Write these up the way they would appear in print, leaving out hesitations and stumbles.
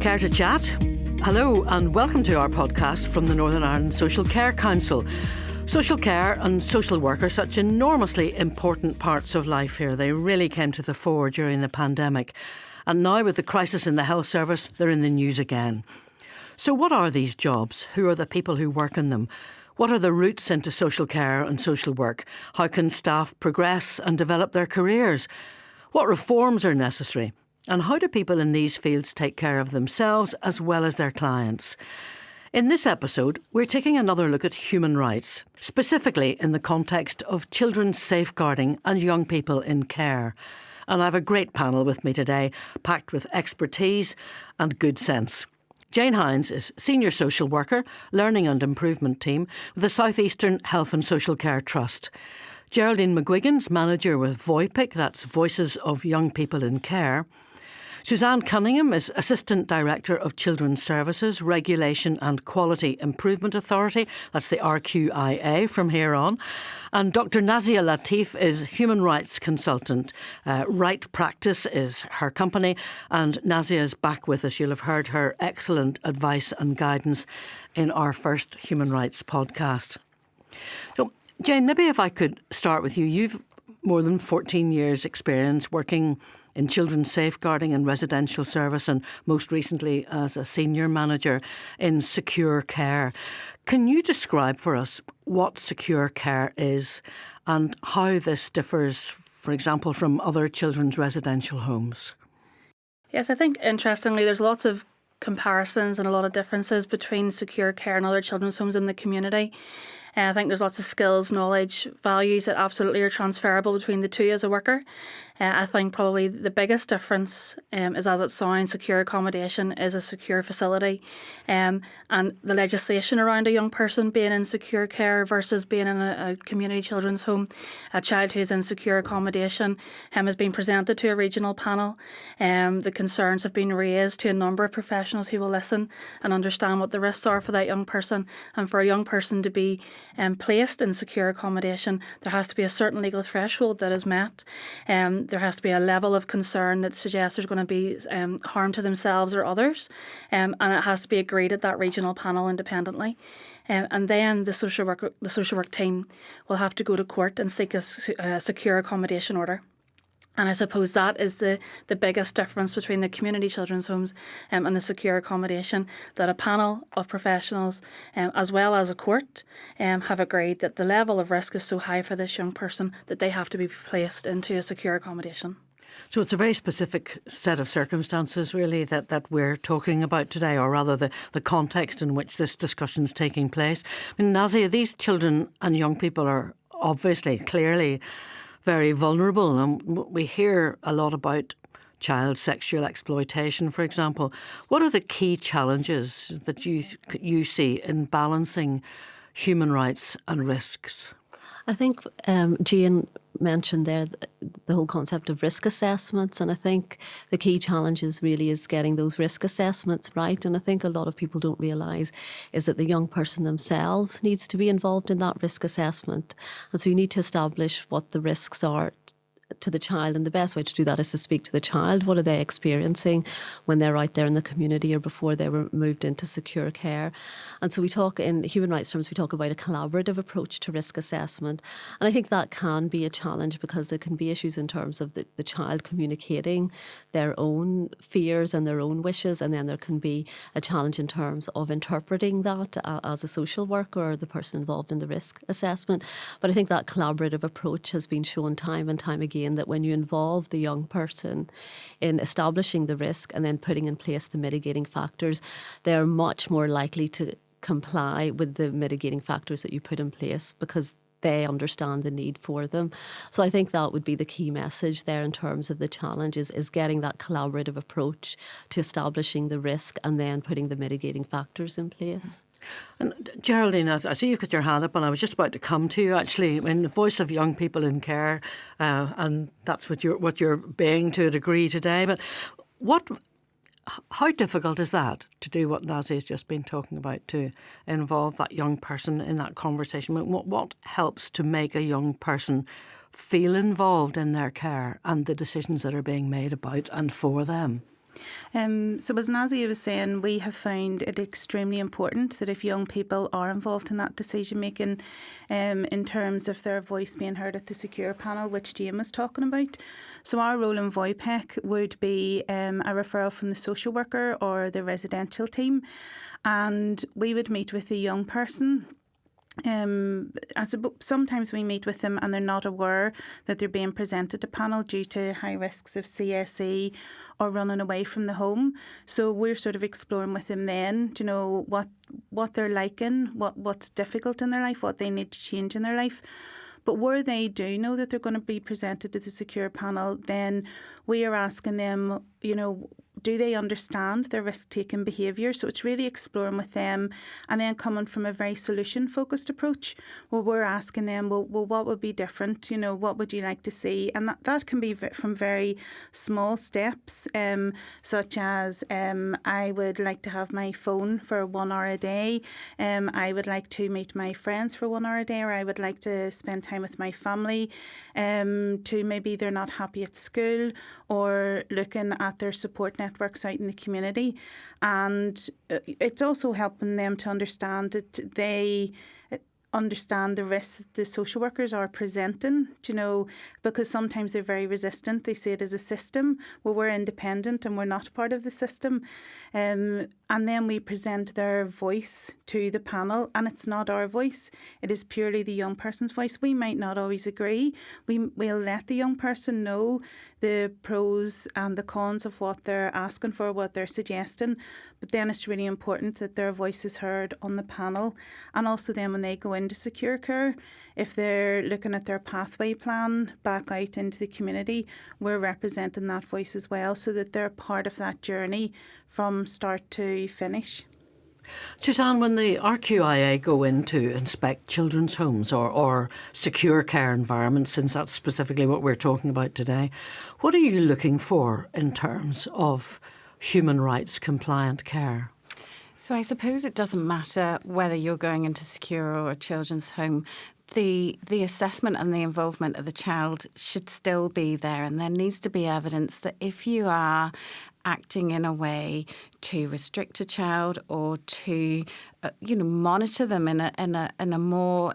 Care to chat? Hello and welcome to our podcast from the Northern Ireland Social Care Council. Social care and social work are such enormously important parts of life here. They really came to the fore during the pandemic. And now with the crisis in the health service, they're in the news again. So what are these jobs? Who are the people who work in them? What are the routes into social care and social work? How can staff progress and develop their careers? What reforms are necessary? And how do people in these fields take care of themselves as well as their clients? In this episode, we're taking another look at human rights, specifically in the context of children's safeguarding and young people in care. And I have a great panel with me today, packed with expertise and good sense. Jane Hynes is Senior Social Worker, Learning and Improvement Team with the South Eastern Health and Social Care Trust. Geraldine McGuigan's Manager with Voypic, that's Voices of Young People in Care. Susanne Cunningham is Assistant Director of Children's Services, Regulation and Quality Improvement Authority. That's the RQIA from here on. And Dr Nazia Latif is Human Rights Consultant. Right Practice is her company. And Nazia is back with us. You'll have heard her excellent advice and guidance in our first Human Rights podcast. So, Jane, maybe if I could start with you. You've more than 14 years' experience working in children's safeguarding and residential service, and most recently as a senior manager in secure care. Can you describe for us what secure care is and how this differs, for example, from other children's residential homes? Yes, I think interestingly there's lots of comparisons and a lot of differences between secure care and other children's homes in the community. I think there's lots of skills, knowledge, values that absolutely are transferable between the two as a worker. I think probably the biggest difference is, as it sounds, secure accommodation is a secure facility. And the legislation around a young person being in secure care versus being in a community children's home, a child who's in secure accommodation has been presented to a regional panel. The concerns have been raised to a number of professionals who will listen and understand what the risks are for that young person. And for a young person to be placed in secure accommodation, there has to be a certain legal threshold that is met. There has to be a level of concern that suggests there's going to be harm to themselves or others, and it has to be agreed at that regional panel independently. And then the social work team will have to go to court and seek a secure accommodation order. And I suppose that is the biggest difference between the community children's homes and the secure accommodation, that a panel of professionals, as well as a court, have agreed that the level of risk is so high for this young person that they have to be placed into a secure accommodation. So it's a very specific set of circumstances, really, that we're talking about today, or rather the context in which this discussion is taking place. I mean, Nazia, these children and young people are obviously, clearly very vulnerable, and we hear a lot about child sexual exploitation, for example. What are the key challenges that you see in balancing human rights and risks? I think Jane mentioned there the whole concept of risk assessments, and I think the key challenges really is getting those risk assessments right. And I think a lot of people don't realise is that the young person themselves needs to be involved in that risk assessment. And so you need to establish what the risks are to the child, and the best way to do that is to speak to the child. What are they experiencing when they're out there in the community or before they were moved into secure care? And so we talk in human rights terms, we talk about a collaborative approach to risk assessment, and I think that can be a challenge because there can be issues in terms of the child communicating their own fears and their own wishes, and then there can be a challenge in terms of interpreting that as a social worker or the person involved in the risk assessment. But I think that collaborative approach has been shown time and time again that when you involve the young person in establishing the risk and then putting in place the mitigating factors, they're much more likely to comply with the mitigating factors that you put in place because they understand the need for them. So I think that would be the key message there in terms of the challenges, is getting that collaborative approach to establishing the risk and then putting the mitigating factors in place. And Geraldine, I see you've got your hand up, and I was just about to come to you actually. I mean, the voice of young people in care, and that's what you're being to a degree today. But how difficult is that to do what Nazia's just been talking about, to involve that young person in that conversation? What helps to make a young person feel involved in their care and the decisions that are being made about and for them? So as Nazia was saying, we have found it extremely important that if young people are involved in that decision making in terms of their voice being heard at the secure panel, which Jane was talking about. So our role in Voypic would be a referral from the social worker or the residential team, and we would meet with the young person. Sometimes we meet with them and they're not aware that they're being presented a panel due to high risks of CSE or running away from the home. So we're sort of exploring with them then, you know, what they're liking, what's difficult in their life, what they need to change in their life. But where they do know that they're going to be presented to the secure panel, then we are asking them, you know, do they understand their risk-taking behaviour? So it's really exploring with them and then coming from a very solution-focused approach where we're asking them, well, what would be different? You know, what would you like to see? And that can be from very small steps, such as I would like to have my phone for 1 hour a day. I would like to meet my friends for 1 hour a day, or I would like to spend time with my family, to maybe they're not happy at school, or looking at their support networks out in the community. And it's also helping them to understand that they understand the risks that the social workers are presenting, you know, because sometimes they're very resistant. They see it as a system where we're independent and we're not part of the system. And then we present their voice to the panel, and it's not our voice. It is purely the young person's voice. We might not always agree. We'll let the young person know the pros and the cons of what they're asking for, what they're suggesting. But then it's really important that their voice is heard on the panel. And also then when they go into secure care, if they're looking at their pathway plan back out into the community, we're representing that voice as well, so that they're part of that journey from start to finish. Susanne, when the RQIA go in to inspect children's homes or secure care environments, since that's specifically what we're talking about today, what are you looking for in terms of human rights compliant care? So I suppose it doesn't matter whether you're going into secure or a children's home. The assessment and the involvement of the child should still be there, and there needs to be evidence that if you are acting in a way to restrict a child or to monitor them in a more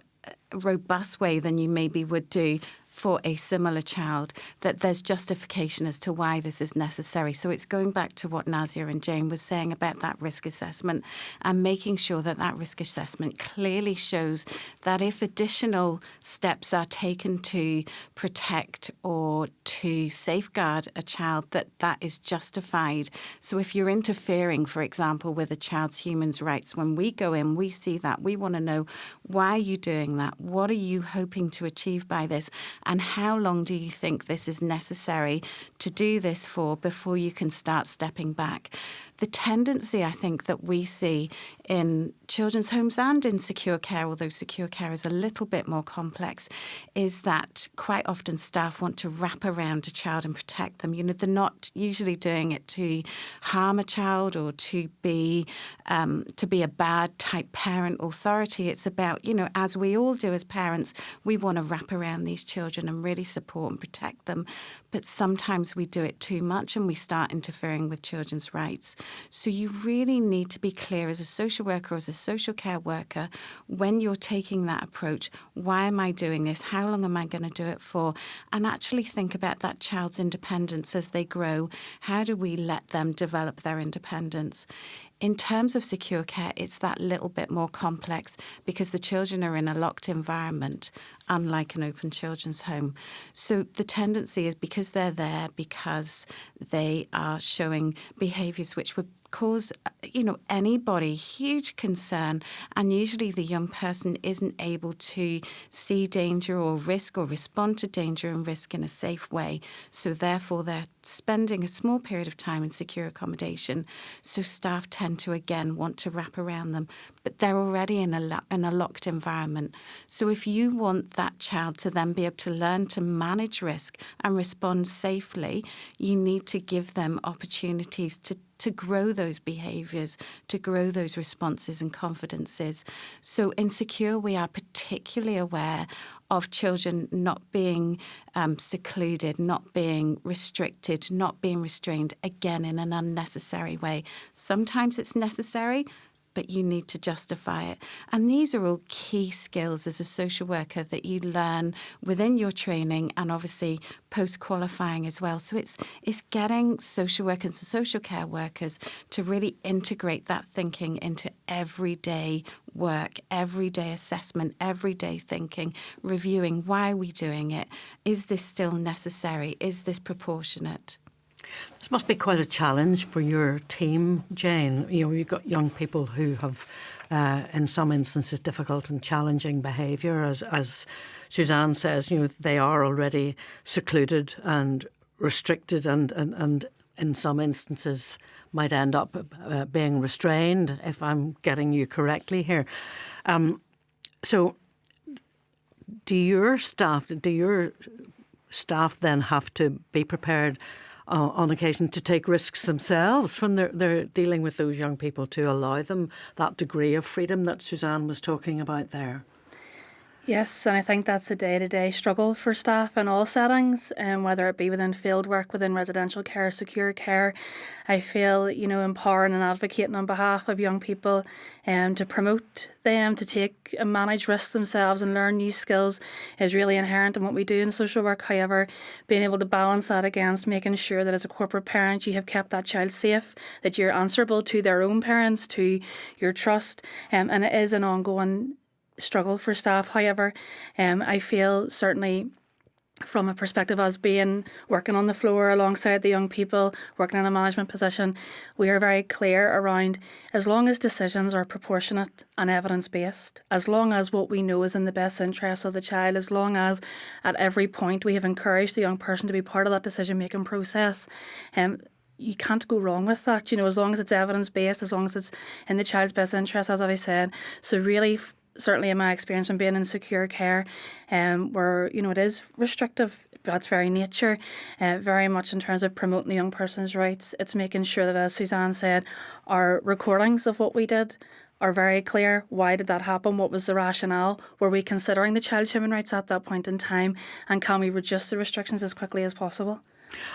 robust way than you maybe would do for a similar child, that there's justification as to why this is necessary. So it's going back to what Nazia and Jane was saying about that risk assessment and making sure that that risk assessment clearly shows that if additional steps are taken to protect or to safeguard a child, that is justified. So if you're interfering, for example, with a child's human rights, when we go in, we see that. We want to know, why are you doing that? What are you hoping to achieve by this? And how long do you think this is necessary to do this for before you can start stepping back? The tendency, I think, that we see in children's homes and in secure care, although secure care is a little bit more complex, is that quite often staff want to wrap around a child and protect them. You know, they're not usually doing it to harm a child or to be a bad type parent authority. It's about, you know, as we all do as parents, we want to wrap around these children and really support and protect them. But sometimes we do it too much and we start interfering with children's rights. So you really need to be clear as a social worker or as a social care worker when you're taking that approach. Why am I doing this? How long am I going to do it for? And actually think about that child's independence as they grow. How do we let them develop their independence? In terms of secure care, it's that little bit more complex because the children are in a locked environment, unlike an open children's home. So the tendency is, because they're there, because they are showing behaviours which would cause, anybody huge concern, and usually the young person isn't able to see danger or risk or respond to danger and risk in a safe way. So therefore they're spending a small period of time in secure accommodation. So staff tend to again want to wrap around them, but they're already in a locked environment. So if you want that child to then be able to learn to manage risk and respond safely, you need to give them opportunities to to grow those behaviours, to grow those responses and confidences. So in Secure, we are particularly aware of children not being secluded, not being restricted, not being restrained, again, in an unnecessary way. Sometimes it's necessary, but you need to justify it. And these are all key skills as a social worker that you learn within your training and obviously post-qualifying as well. So it's getting social workers and social care workers to really integrate that thinking into everyday work, everyday assessment, everyday thinking, reviewing why are we doing it? Is this still necessary? Is this proportionate? This must be quite a challenge for your team, Jane. You know, you've got young people who have, in some instances, difficult and challenging behaviour. As Susanne says, you know, they are already secluded and restricted and in some instances might end up being restrained, if I'm getting you correctly here. So do your staff then have to be prepared on occasion to take risks themselves when they're dealing with those young people, to allow them that degree of freedom that Susanne was talking about there? Yes, and I think that's a day-to-day struggle for staff in all settings, whether it be within field work, within residential care, secure care. I feel, you know, empowering and advocating on behalf of young people to promote them, to take and manage risks themselves and learn new skills is really inherent in what we do in social work. However, being able to balance that against making sure that as a corporate parent you have kept that child safe, that you're answerable to their own parents, to your trust, and it is an ongoing struggle for staff. However, I feel certainly from a perspective as being working on the floor alongside the young people, working in a management position, we are very clear around, as long as decisions are proportionate and evidence-based, as long as what we know is in the best interest of the child, as long as at every point we have encouraged the young person to be part of that decision-making process, you can't go wrong with that, you know, as long as it's evidence-based, as long as it's in the child's best interest, as I said. So really, certainly in my experience in being in secure care, where, you know, it is restrictive, that's very nature, very much in terms of promoting the young person's rights. It's making sure that, as Susanne said, our recordings of what we did are very clear. Why did that happen? What was the rationale? Were we considering the child's human rights at that point in time? And can we reduce the restrictions as quickly as possible?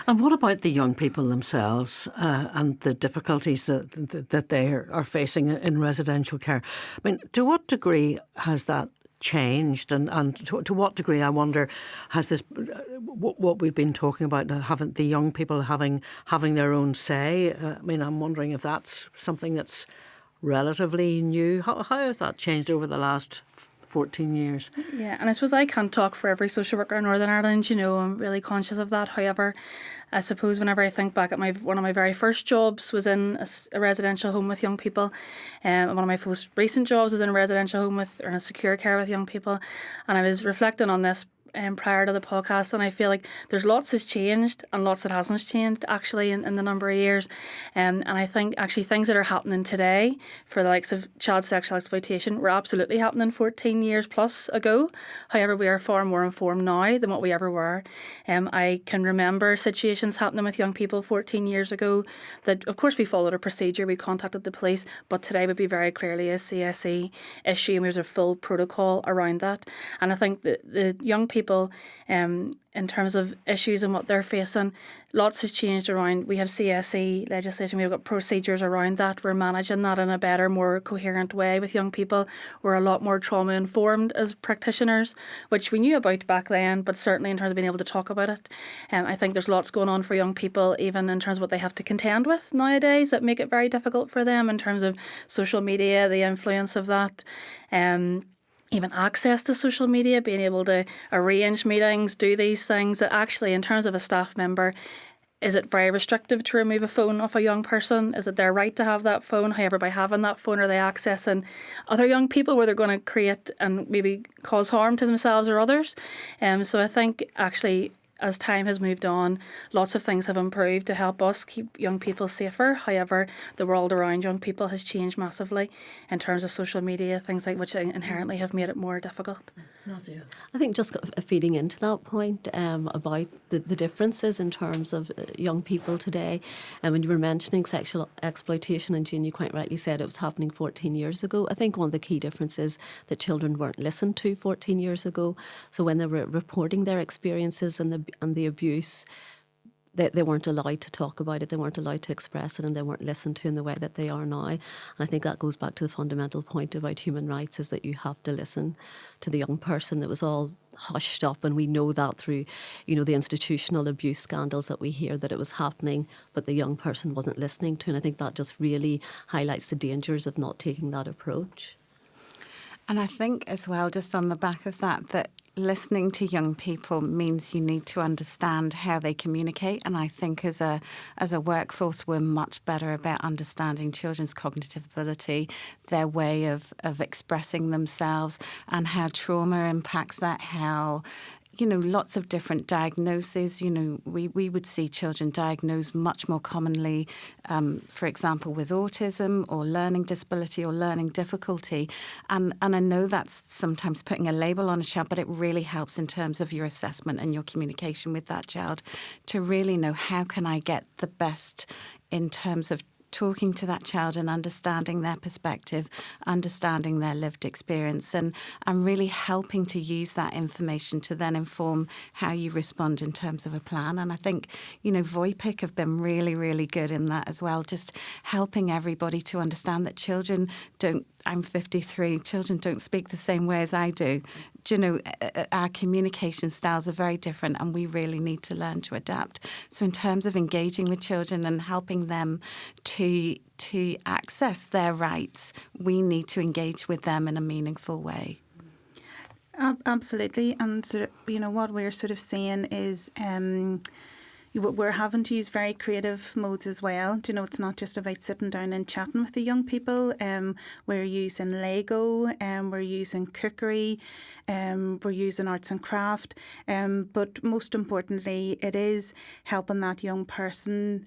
And what about the young people themselves and the difficulties that they are facing in residential care? I mean, to what degree has that changed? And to what degree, I wonder, has this, what we've been talking about, having the young people having their own say? I mean, I'm wondering if that's something that's relatively new. How has that changed over the last 14 years. Yeah, and I suppose I can't talk for every social worker in Northern Ireland, you know, I'm really conscious of that. However, I suppose whenever I think back at one of my very first jobs was in a residential home with young people, and one of my most recent jobs was in a residential home or in a secure care with young people, and I was reflecting on this prior to the podcast, and I feel like there's lots has changed and lots that hasn't changed actually in the number of years, and I think actually things that are happening today for the likes of child sexual exploitation were absolutely happening 14 years plus ago. However, we are far more informed now than what we ever were. I can remember situations happening with young people 14 years ago that of course we followed a procedure, we contacted the police, but today would be very clearly a CSE issue and there's a full protocol around that. And I think the young people in terms of issues and what they're facing, lots has changed around. We have CSE legislation, we've got procedures around that. We're managing that in a better, more coherent way with young people. We're a lot more trauma informed as practitioners, which we knew about back then, but certainly in terms of being able to talk about it. I think there's lots going on for young people, even in terms of what they have to contend with nowadays that make it very difficult for them in terms of social media, the influence of that. Even access to social media, being able to arrange meetings, do these things that actually, in terms of a staff member, is it very restrictive to remove a phone off a young person? Is it their right to have that phone? However, by having that phone, are they accessing other young people where they're going to create and maybe cause harm to themselves or others? So I think actually as time has moved on, lots of things have improved to help us keep young people safer. However, the world around young people has changed massively in terms of social media, things like which inherently have made it more difficult. Nazia. I think just feeding into that point about the differences in terms of young people today. And when you were mentioning sexual exploitation, and Jane, you quite rightly said it was happening 14 years ago. I think one of the key differences that children weren't listened to 14 years ago. So when they were reporting their experiences and the abuse, they weren't allowed to talk about it, they weren't allowed to express it, and they weren't listened to in the way that they are now. And I think that goes back to the fundamental point about human rights, is that you have to listen to the young person. That was all hushed up, and we know that through, the institutional abuse scandals that we hear, that it was happening, but the young person wasn't listening to. And I think that just really highlights the dangers of not taking that approach. And I think as well, just on the back of that listening to young people means you need to understand how they communicate. And I think as a workforce, we're much better about understanding children's cognitive ability, their way of expressing themselves, and how trauma impacts that, how lots of different diagnoses. We would see children diagnosed much more commonly, for example, with autism or learning disability or learning difficulty. And I know that's sometimes putting a label on a child, but it really helps in terms of your assessment and your communication with that child to really know, how can I get the best in terms of talking to that child and understanding their perspective, understanding their lived experience, and really helping to use that information to then inform how you respond in terms of a plan. And I think, Voypic have been really, really good in that as well, just helping everybody to understand that children don't, I'm 53, children don't speak the same way as I do. Our communication styles are very different, and we really need to learn to adapt. So in terms of engaging with children and helping them to access their rights, we need to engage with them in a meaningful way. Absolutely. And what we're sort of saying is we're having to use very creative modes as well. It's not just about sitting down and chatting with the young people. We're using Lego, we're using cookery, we're using arts and craft. But most importantly, it is helping that young person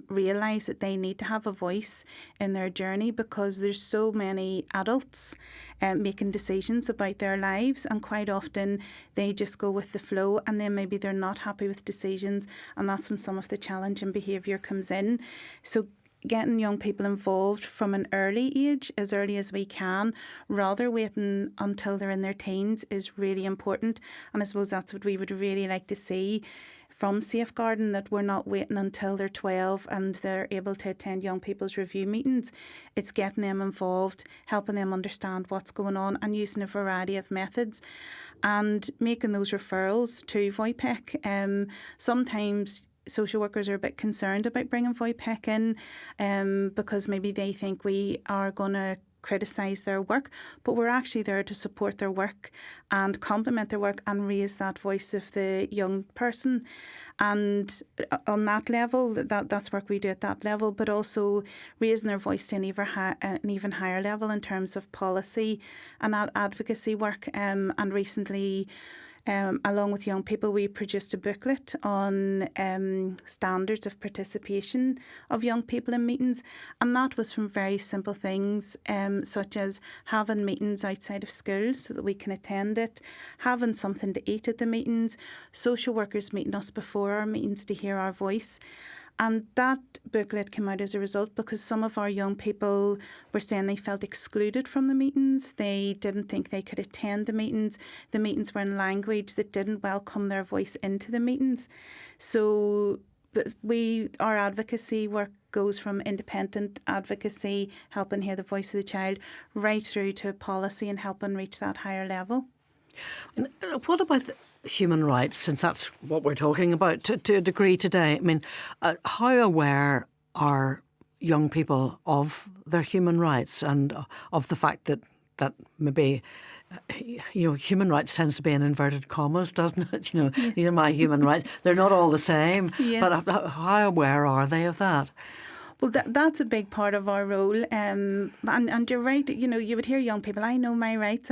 realise that they need to have a voice in their journey, because there's so many adults making decisions about their lives, and quite often they just go with the flow, and then maybe they're not happy with decisions, and that's when some of the challenge and behaviour comes in. So getting young people involved from an early age, as early as we can, rather waiting until they're in their teens, is really important. And I suppose that's what we would really like to see from Safeguarding, that we're not waiting until they're 12 and they're able to attend young people's review meetings. It's getting them involved, helping them understand what's going on, and using a variety of methods and making those referrals to Voypic. Sometimes social workers are a bit concerned about bringing Voypic in because maybe they think we are going to criticise their work, but we're actually there to support their work and complement their work and raise that voice of the young person. And on that level, that's work we do at that level, but also raising their voice to an even higher level in terms of policy and advocacy work. And recently, along with young people, we produced a booklet on standards of participation of young people in meetings, and that was from very simple things such as having meetings outside of school so that we can attend it, having something to eat at the meetings, social workers meeting us before our meetings to hear our voice. And that booklet came out as a result because some of our young people were saying they felt excluded from the meetings. They didn't think they could attend the meetings. The meetings were in language that didn't welcome their voice into the meetings. So our advocacy work goes from independent advocacy, helping hear the voice of the child, right through to policy and helping reach that higher level. And what about human rights, since that's what we're talking about to a degree today? I mean, how aware are young people of their human rights and of the fact that maybe, human rights tends to be in inverted commas, doesn't it? These are my human rights. They're not all the same. Yes. But how aware are they of that? Well, that's a big part of our role. And you're right, you would hear young people, I know my rights,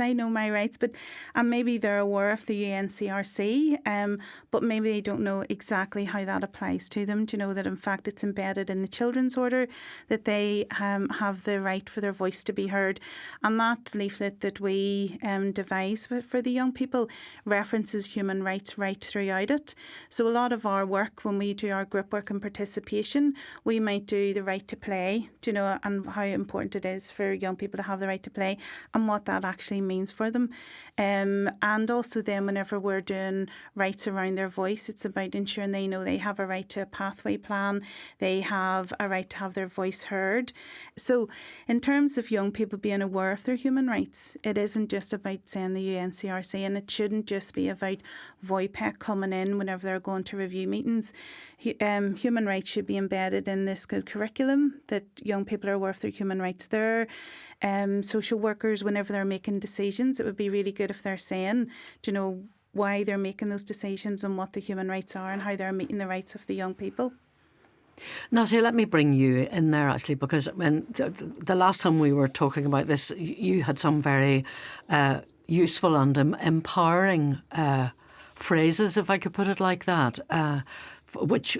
but and maybe they're aware of the UNCRC, but maybe they don't know exactly how that applies to them. Do you know that, in fact, it's embedded in the Children's Order that they have the right for their voice to be heard. And that leaflet that we devise for the young people references human rights right throughout it. So a lot of our work, when we do our group work and participation, we might do the right to play, and how important it is for young people to have the right to play and what that actually means for them. And also then whenever we're doing rights around their voice, it's about ensuring they know they have a right to a pathway plan, they have a right to have their voice heard. So in terms of young people being aware of their human rights, it isn't just about saying the UNCRC, and it shouldn't just be about Voypic coming in whenever they're going to review meetings. Human rights should be embedded in the school curriculum, that young people are aware of their human rights there. Social workers, whenever they're making decisions, it would be really good if they're saying, why they're making those decisions and what the human rights are and how they're meeting the rights of the young people. Nazia, let me bring you in there actually, because when the last time we were talking about this, you had some very useful and empowering phrases, if I could put it like that, which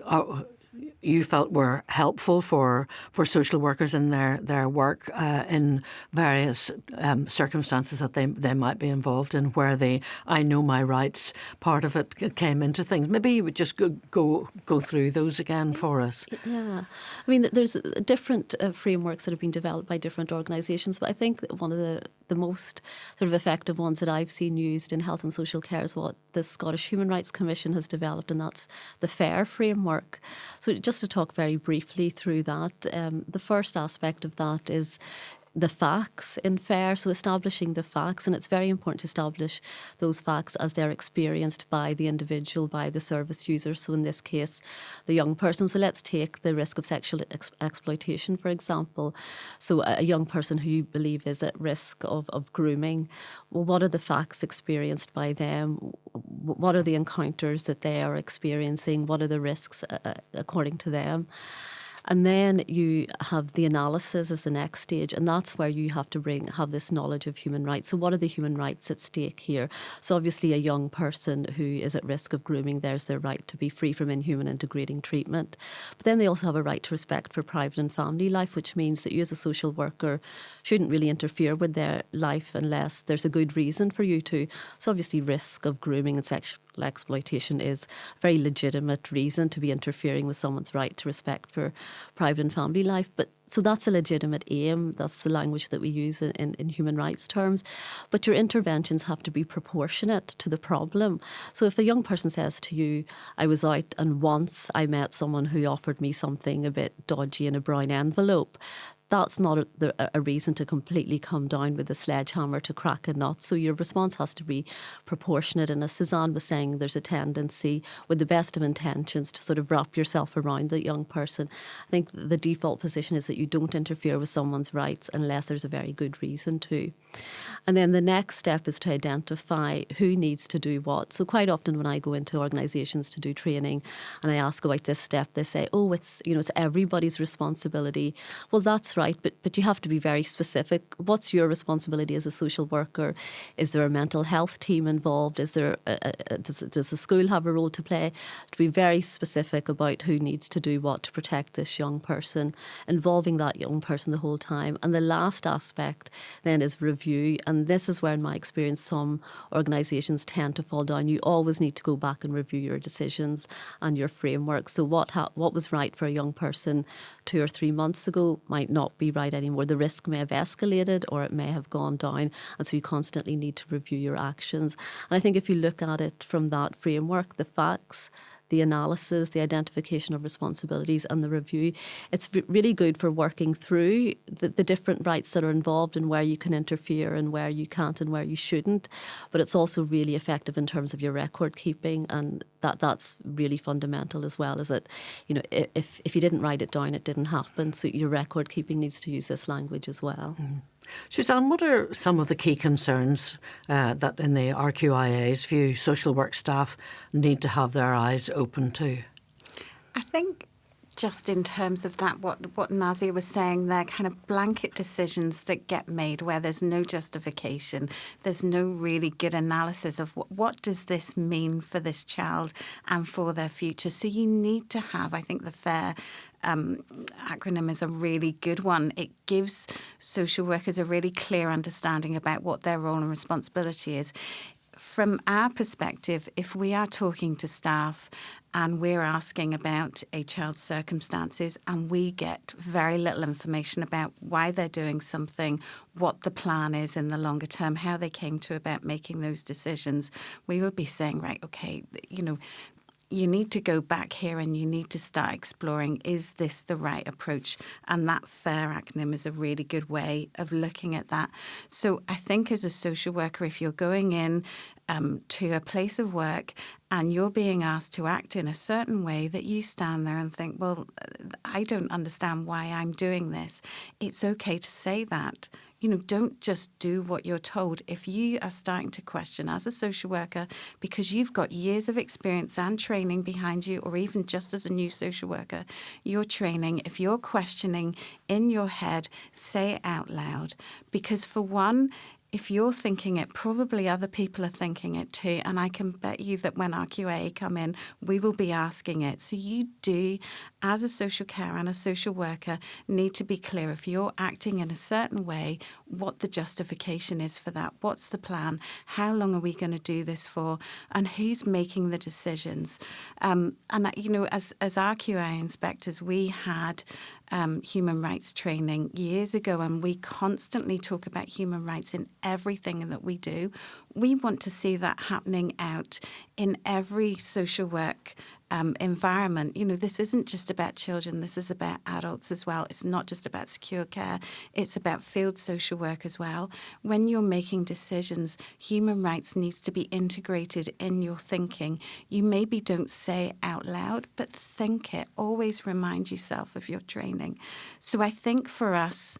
you felt were helpful for social workers in their work in various circumstances that they might be involved in, where the I know my rights part of it came into things. Maybe you would just go through those again for us. Yeah. I mean, there's different frameworks that have been developed by different organisations, but I think that one of the most sort of effective ones that I've seen used in health and social care is what the Scottish Human Rights Commission has developed, and that's the FAIR framework. So just to talk very briefly through that, the first aspect of that is the facts in FAIR, so establishing the facts, and it's very important to establish those facts as they're experienced by the individual, by the service user, so in this case the young person. So let's take the risk of sexual exploitation, for example. So a young person who you believe is at risk of grooming, well, what are the facts experienced by them? What are the encounters that they are experiencing? What are the risks according to them? And then you have the analysis as the next stage, and that's where you have to have this knowledge of human rights. So what are the human rights at stake here? So obviously a young person who is at risk of grooming, there's their right to be free from inhuman and degrading treatment. But then they also have a right to respect for private and family life, which means that you as a social worker shouldn't really interfere with their life unless there's a good reason for you to. So obviously risk of grooming and sexual exploitation is a very legitimate reason to be interfering with someone's right to respect for private and family life. But so that's a legitimate aim. That's the language that we use in human rights terms. But your interventions have to be proportionate to the problem. So if a young person says to you, I was out and once I met someone who offered me something a bit dodgy in a brown envelope, that's not a reason to completely come down with a sledgehammer to crack a nut. So your response has to be proportionate. And as Susanne was saying, there's a tendency, with the best of intentions, to sort of wrap yourself around the young person. I think the default position is that you don't interfere with someone's rights unless there's a very good reason to. And then the next step is to identify who needs to do what. So quite often when I go into organisations to do training and I ask about this step, they say, oh, it's everybody's responsibility. Well, that's right, but you have to be very specific. What's your responsibility as a social worker? Is there a mental health team involved? Is there does the school have a role to play? To be very specific about who needs to do what to protect this young person, involving that young person the whole time. And the last aspect then is review, and this is where, in my experience, some organisations tend to fall down. You always need to go back and review your decisions and your framework. So what was right for a young person 2 or 3 months ago might not be right anymore. The risk may have escalated or it may have gone down, and so you constantly need to review your actions. And I think if you look at it from that framework, the facts, the analysis, the identification of responsibilities and the review, it's really good for working through the different rights that are involved and where you can interfere and where you can't and where you shouldn't. But it's also really effective in terms of your record keeping, and that's really fundamental as well, is that, if you didn't write it down, it didn't happen. So your record keeping needs to use this language as well. Mm. Susanne, what are some of the key concerns that in the RQIA's view social work staff need to have their eyes open to? I think just in terms of that, what Nazia was saying there, kind of blanket decisions that get made where there's no justification, there's no really good analysis of what does this mean for this child and for their future. So you need to have, I think the FAIR acronym is a really good one. It gives social workers a really clear understanding about what their role and responsibility is. From our perspective, if we are talking to staff and we're asking about a child's circumstances and we get very little information about why they're doing something, what the plan is in the longer term, how they came to about making those decisions, we would be saying, right, okay, you need to go back here and you need to start exploring, is this the right approach? And that FAIR acronym is a really good way of looking at that. So I think as a social worker, if you're going in to a place of work and you're being asked to act in a certain way, that you stand there and think, well, I don't understand why I'm doing this. It's okay to say that. Don't just do what you're told. If you are starting to question as a social worker, because you've got years of experience and training behind you, or even just as a new social worker, your training, if you're questioning in your head, say it out loud. Because for one, if you're thinking it, probably other people are thinking it too. And I can bet you that when RQIA come in, we will be asking it. So you do, as a social carer and a social worker, need to be clear if you're acting in a certain way, what the justification is for that. What's the plan? How long are we going to do this for? And who's making the decisions? As RQIA inspectors, we had human rights training years ago, and we constantly talk about human rights in everything that we do. We want to see that happening out in every social work environment. This isn't just about children, this is about adults as well. It's not just about secure care, it's about field social work as well. When you're making decisions, human rights needs to be integrated in your thinking. You maybe don't say it out loud, but think it. Always remind yourself of your training. So I think for us,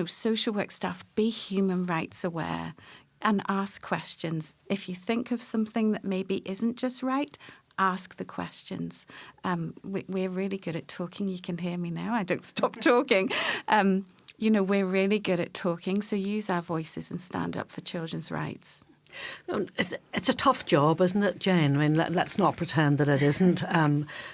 social work staff, be human rights aware and ask questions. If you think of something that maybe isn't just right, ask the questions. We're really good at talking. You can hear me now. I don't stop talking. We're really good at talking. So use our voices and stand up for children's rights. It's a tough job, isn't it, Jane? I mean, let's not pretend that it isn't.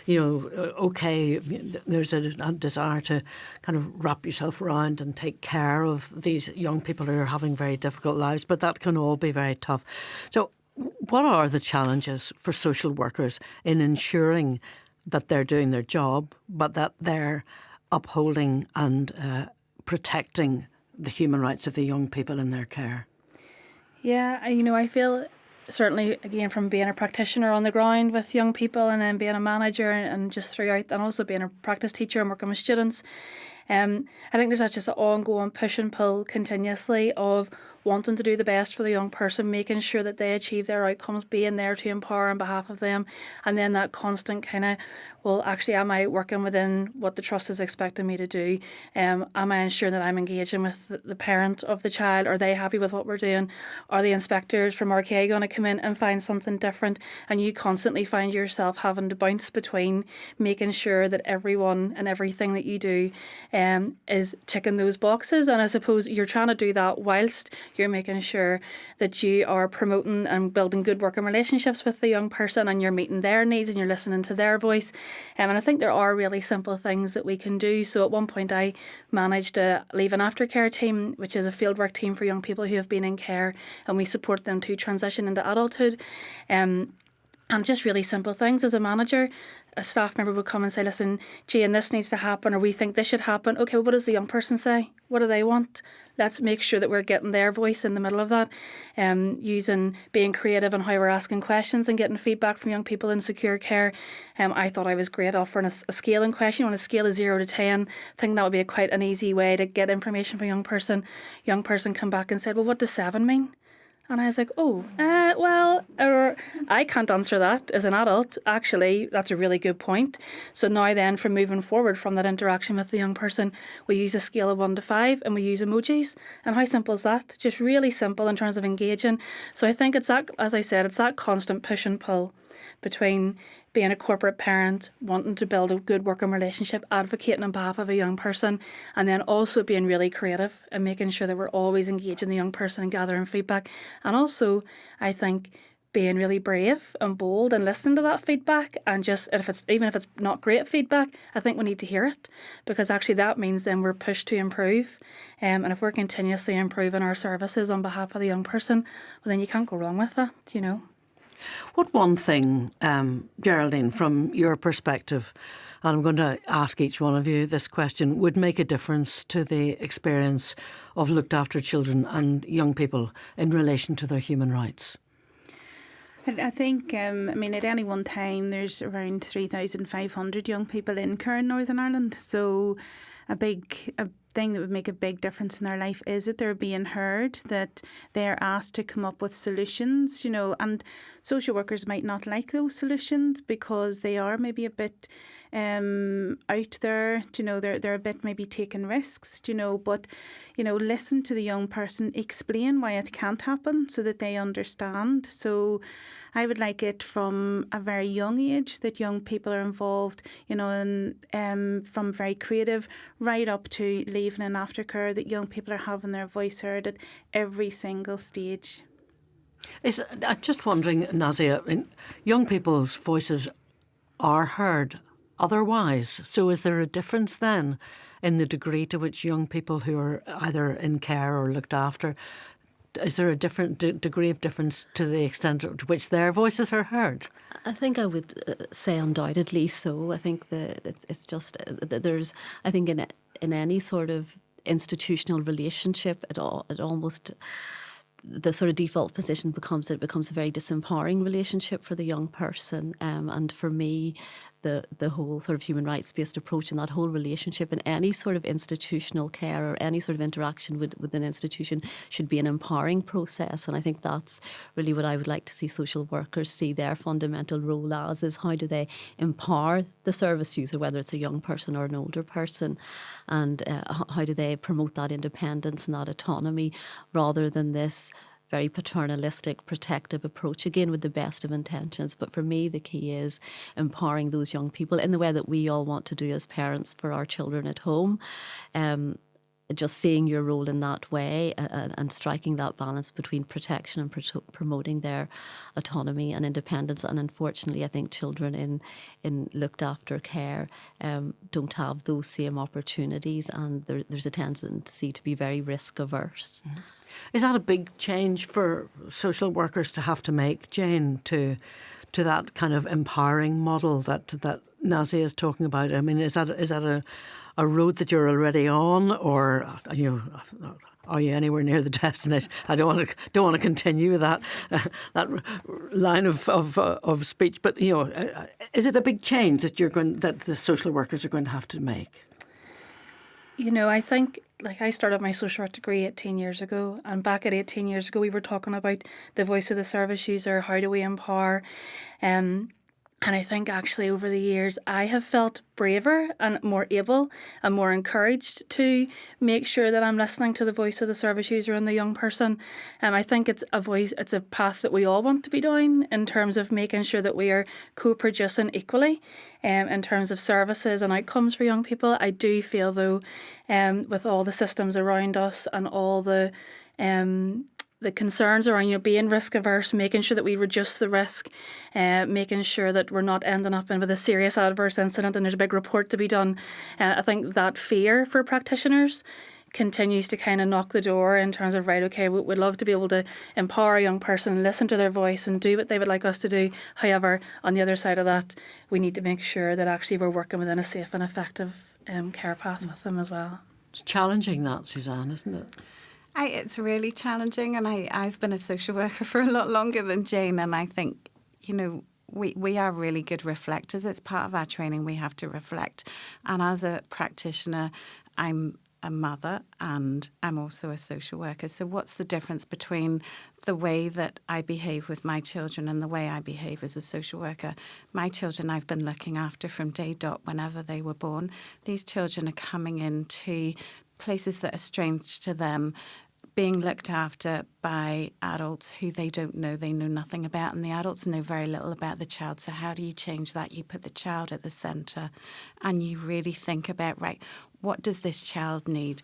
Okay, there's a desire to kind of wrap yourself around and take care of these young people who are having very difficult lives, but that can all be very tough. So what are the challenges for social workers in ensuring that they're doing their job, but that they're upholding and protecting the human rights of the young people in their care? Yeah, I feel certainly, again, from being a practitioner on the ground with young people and then being a manager and just throughout, and also being a practice teacher and working with students, I think there's just an ongoing push and pull continuously of wanting to do the best for the young person, making sure that they achieve their outcomes, being there to empower on behalf of them, and then that constant kind of, well, actually, am I working within what the trust is expecting me to do? Am I ensuring that I'm engaging with the parent of the child? Are they happy with what we're doing? Are the inspectors from RQIA going to come in and find something different? And you constantly find yourself having to bounce between making sure that everyone and everything that you do is ticking those boxes. And I suppose you're trying to do that whilst you're making sure that you are promoting and building good working relationships with the young person, and you're meeting their needs and you're listening to their voice. And I think there are really simple things that we can do. So at one point I managed a leave and aftercare team, which is a fieldwork team for young people who have been in care, and we support them to transition into adulthood. And just really simple things. As a manager, a staff member would come and say, listen, Jane, this needs to happen, or we think this should happen. Okay, well, what does the young person say? What do they want? Let's make sure that we're getting their voice in the middle of that, being creative in how we're asking questions and getting feedback from young people in secure care. I thought I was great offering a scaling question on a scale of 0 to 10. I think that would be quite an easy way to get information from a young person. Young person come back and said, well, what does 7 mean? And I was like, I can't answer that as an adult. Actually, that's a really good point. So now then, from moving forward from that interaction with the young person, we use a scale of 1 to 5 and we use emojis. And how simple is that? Just really simple in terms of engaging. So I think it's that, as I said, it's that constant push and pull between being a corporate parent, wanting to build a good working relationship, advocating on behalf of a young person, and then also being really creative and making sure that we're always engaging the young person and gathering feedback. And also, I think, being really brave and bold and listening to that feedback, and just even if it's not great feedback, I think we need to hear it, because actually that means then we're pushed to improve. And if we're continuously improving our services on behalf of the young person, well, then you can't go wrong with that, you know. What one thing, Geraldine, from your perspective, and I'm going to ask each one of you this question, would make a difference to the experience of looked after children and young people in relation to their human rights? I think, at any one time, there's around 3,500 young people in care in Northern Ireland. So a thing that would make a big difference in their life is that they're being heard, that they're asked to come up with solutions, and social workers might not like those solutions because they are maybe a bit out there, they're a bit maybe taking risks, but, listen to the young person, explain why it can't happen so that they understand. So I would like it from a very young age that young people are involved, and from very creative right up to leaving and aftercare, that young people are having their voice heard at every single stage. I'm just wondering, Nazia, young people's voices are heard otherwise. So is there a difference then in the degree to which young people who are either in care or looked after, is there a different degree of difference to the extent to which their voices are heard? I think I would say undoubtedly so. I think it's just there's, I think in any sort of institutional relationship, it almost, the sort of default position becomes a very disempowering relationship for the young person. And for me, the whole sort of human rights based approach and that whole relationship in any sort of institutional care or any sort of interaction with an institution should be an empowering process. And I think that's really what I would like to see social workers see their fundamental role as, is how do they empower the service user, whether it's a young person or an older person, and how do they promote that independence and that autonomy rather than this very paternalistic, protective approach, again with the best of intentions. But for me, the key is empowering those young people in the way that we all want to do as parents for our children at home. Just seeing your role in that way and striking that balance between protection and promoting their autonomy and independence. And unfortunately, I think children in looked after care don't have those same opportunities, and there's a tendency to be very risk averse. Mm-hmm. Is that a big change for social workers to have to make, Jane, to that kind of empowering model that Nazia is talking about? I mean, is that a road that you're already on, or are you anywhere near the destination? I don't want to continue with that line of speech. But is it a big change that the social workers are going to have to make? I think, I started my social work degree 18 years ago, and back at 18 years ago we were talking about the voice of the service user, how do we empower, and I think actually over the years I have felt braver and more able and more encouraged to make sure that I'm listening to the voice of the service user and the young person. I think it's a path that we all want to be doing in terms of making sure that we are co-producing equally in terms of services and outcomes for young people. I do feel though, with all the systems around us and all the concerns around being risk averse, making sure that we reduce the risk, making sure that we're not ending up with a serious adverse incident and there's a big report to be done. I think that fear for practitioners continues to kind of knock the door in terms of, right, okay, we'd love to be able to empower a young person and listen to their voice and do what they would like us to do. However, on the other side of that, we need to make sure that actually we're working within a safe and effective care path with them as well. It's challenging, that, Susanne, isn't it? It's really challenging, and I've been a social worker for a lot longer than Jane, and I think, we are really good reflectors. It's part of our training, we have to reflect. And as a practitioner, I'm a mother and I'm also a social worker. So what's the difference between the way that I behave with my children and the way I behave as a social worker? My children I've been looking after from day dot whenever they were born. These children are coming into places that are strange to them, being looked after by adults who they know nothing about, and the adults know very little about the child. So how do you change that? You put the child at the centre and you really think about, right, what does this child need?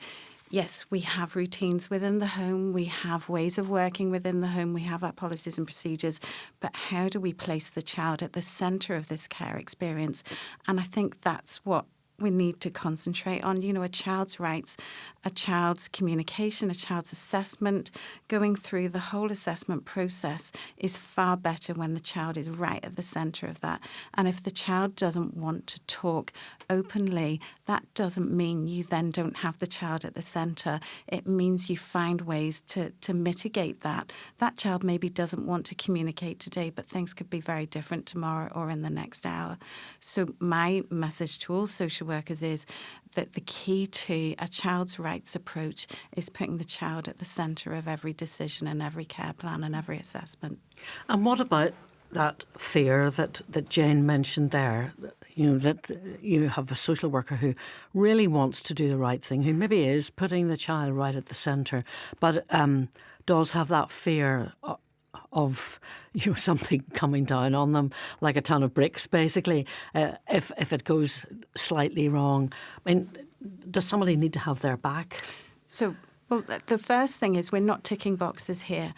Yes, we have routines within the home, we have ways of working within the home, we have our policies and procedures, but how do we place the child at the centre of this care experience? And I think that's what we need to concentrate on, a child's rights, a child's communication, a child's assessment. Going through the whole assessment process is far better when the child is right at the centre of that. And if the child doesn't want to talk openly, that doesn't mean you then don't have the child at the centre. It means you find ways to mitigate that. That child maybe doesn't want to communicate today, but things could be very different tomorrow or in the next hour. So my message to all social workers is that the key to a child's rights approach is putting the child at the centre of every decision and every care plan and every assessment. And what about that fear that Jane mentioned there? That you have a social worker who really wants to do the right thing, who maybe is putting the child right at the centre, but does have that fear of something coming down on them like a ton of bricks, basically, if it goes slightly wrong. I mean, does somebody need to have their back? So, well, the first thing is we're not ticking boxes here.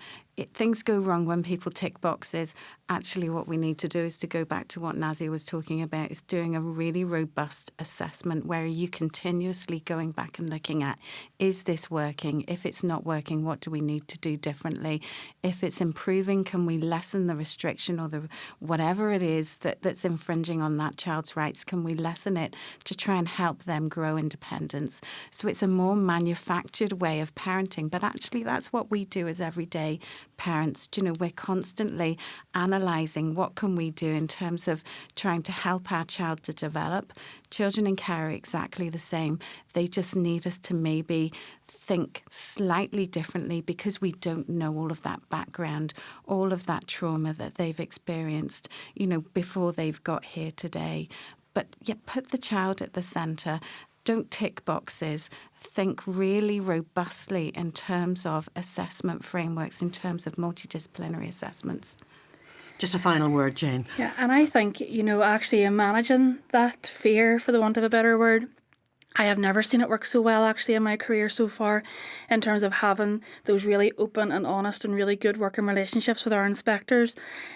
Things go wrong when people tick boxes. Actually, what we need to do is to go back to what Nazia was talking about, is doing a really robust assessment where you continuously going back and looking at, is this working? If it's not working, what do we need to do differently? If it's improving, can we lessen the restriction or the whatever it is that's infringing on that child's rights? Can we lessen it to try and help them grow independence? So it's a more manufactured way of parenting, but actually that's what we do as everyday parents. We're constantly analysing what can we do in terms of trying to help our child to develop. Children in care are exactly the same. They just need us to maybe think slightly differently because we don't know all of that background, all of that trauma that they've experienced, before they've got here today. But put the child at the centre. Don't tick boxes. Think really robustly in terms of assessment frameworks, in terms of multidisciplinary assessments. Just a final word, Jane. Yeah, and I think, actually in managing that fear, for the want of a better word, I have never seen it work so well actually in my career so far, in terms of having those really open and honest and really good working relationships with our inspectors.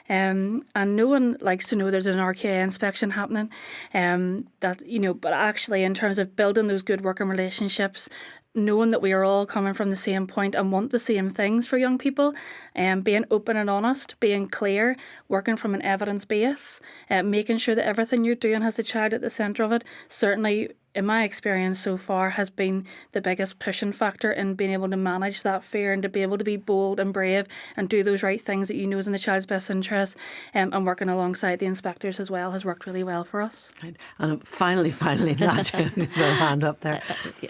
And no one likes to know there's an RQIA inspection happening. But actually in terms of building those good working relationships, knowing that we are all coming from the same point and want the same things for young people, and being open and honest, being clear, working from an evidence base, making sure that everything you're doing has the child at the centre of it, certainly in my experience so far has been the biggest pushing factor in being able to manage that fear and to be able to be bold and brave and do those right things that is in the child's best interest, and working alongside the inspectors as well has worked really well for us. Right. And finally, Nazia, there's a hand up there.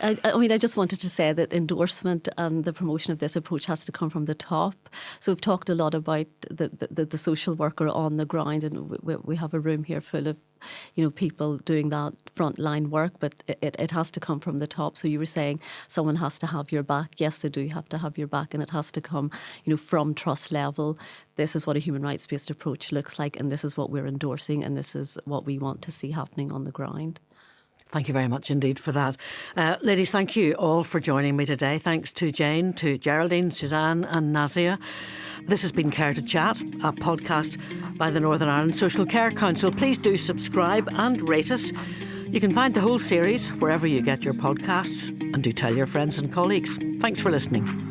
I just wanted to say that endorsement and the promotion of this approach has to come from the top. So we've talked a lot about the social worker on the ground, and we have a room here full of people doing that frontline work, but it has to come from the top. So you were saying someone has to have your back. Yes, they do have to have your back, and it has to come, from trust level. This is what a human rights-based approach looks like, and this is what we're endorsing, and this is what we want to see happening on the ground. Thank you very much indeed for that. Ladies, thank you all for joining me today. Thanks to Jane, to Geraldine, Susanne and Nazia. This has been Care to Chat, a podcast by the Northern Ireland Social Care Council. Please do subscribe and rate us. You can find the whole series wherever you get your podcasts, and do tell your friends and colleagues. Thanks for listening.